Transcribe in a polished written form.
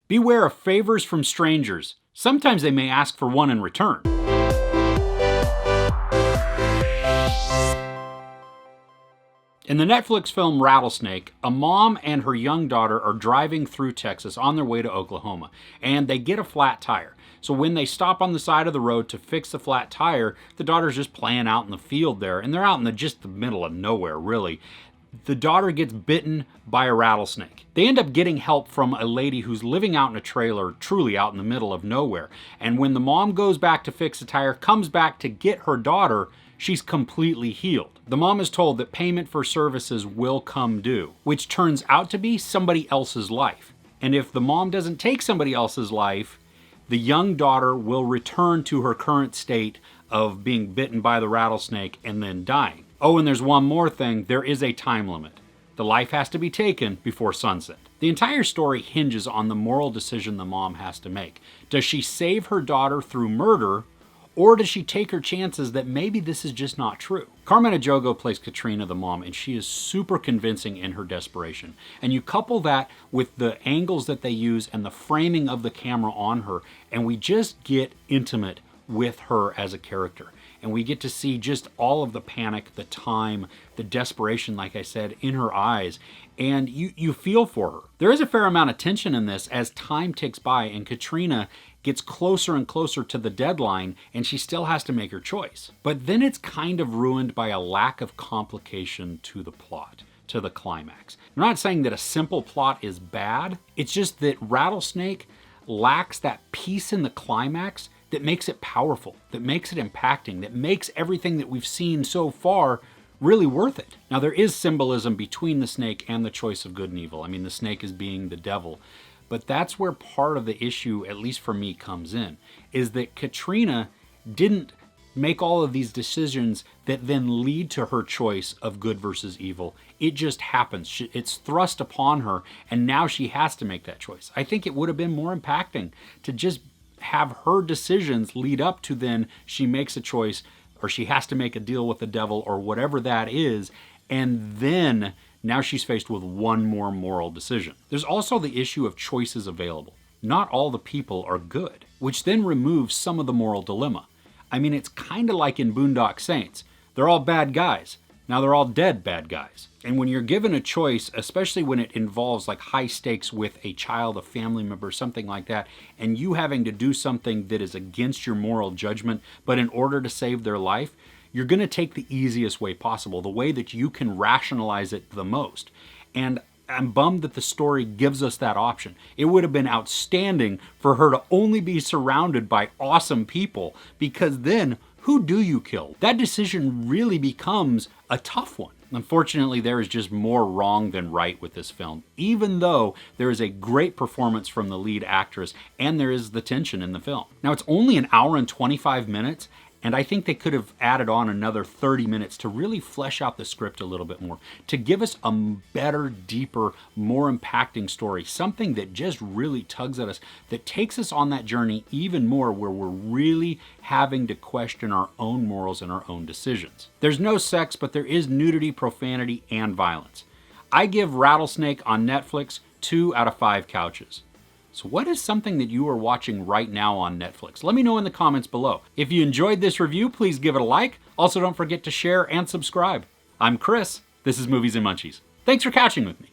Beware of favors from strangers. Sometimes they may ask for one in return. In the Netflix film Rattlesnake, a mom and her young daughter are driving through Texas on their way to Oklahoma, and they get a flat tire. So when they stop on the side of the road to fix the flat tire, the daughter's just playing out in the field there, and they're out in just the middle of nowhere, really. The daughter gets bitten by a rattlesnake. They end up getting help from a lady who's living out in a trailer, truly out in the middle of nowhere. And when the mom goes back to fix the tire, comes back to get her daughter, she's completely healed. The mom is told that payment for services will come due, which turns out to be somebody else's life. And if the mom doesn't take somebody else's life, the young daughter will return to her current state of being bitten by the rattlesnake and then dying. Oh, and there's one more thing. There is a time limit. The life has to be taken before sunset. The entire story hinges on the moral decision the mom has to make. Does she save her daughter through murder, or does she take her chances that maybe this is just not true? Carmen Ejogo plays Katrina, the mom, and she is super convincing in her desperation. And you couple that with the angles that they use and the framing of the camera on her, and we just get intimate with her as a character. And we get to see just all of the panic, the time, the desperation, like I said, in her eyes. And you feel for her. There is a fair amount of tension in this as time ticks by and Katrina gets closer and closer to the deadline and she still has to make her choice. But then it's kind of ruined by a lack of complication to the plot, to the climax. I'm not saying that a simple plot is bad. It's just that Rattlesnake lacks that piece in the climax that makes it powerful, that makes it impacting, that makes everything that we've seen so far really worth it. Now, there is symbolism between the snake and the choice of good and evil. I mean, the snake is being the devil. But that's where part of the issue, at least for me, comes in, is that Katrina didn't make all of these decisions that then lead to her choice of good versus evil. It just happens. It's thrust upon her, and now she has to make that choice. I think it would have been more impacting to just have her decisions lead up to then she makes a choice, or she has to make a deal with the devil, or whatever that is, and then now she's faced with one more moral decision. There's also the issue of choices available. Not all the people are good, which then removes some of the moral dilemma. I mean, it's kind of like in Boondock Saints. They're all bad guys. Now they're all dead bad guys. And when you're given a choice, especially when it involves like high stakes with a child, a family member, something like that, and you having to do something that is against your moral judgment, but in order to save their life, you're going to take the easiest way possible, the way that you can rationalize it the most. And I'm bummed that the story gives us that option. It would have been outstanding for her to only be surrounded by awesome people, because then who do you kill? That decision really becomes a tough one. Unfortunately, there is just more wrong than right with this film, even though there is a great performance from the lead actress and there is the tension in the film. Now, it's only an hour and 25 minutes, and I think they could have added on another 30 minutes to really flesh out the script a little bit more, to give us a better, deeper, more impacting story, something that just really tugs at us, that takes us on that journey even more, where we're really having to question our own morals and our own decisions. There's no sex, but there is nudity, profanity, and violence. I give Rattlesnake on Netflix 2 out of 5 couches. So what is something that you are watching right now on Netflix? Let me know in the comments below. If you enjoyed this review, please give it a like. Also, don't forget to share and subscribe. I'm Chris. This is Movies and Munchies. Thanks for couching with me.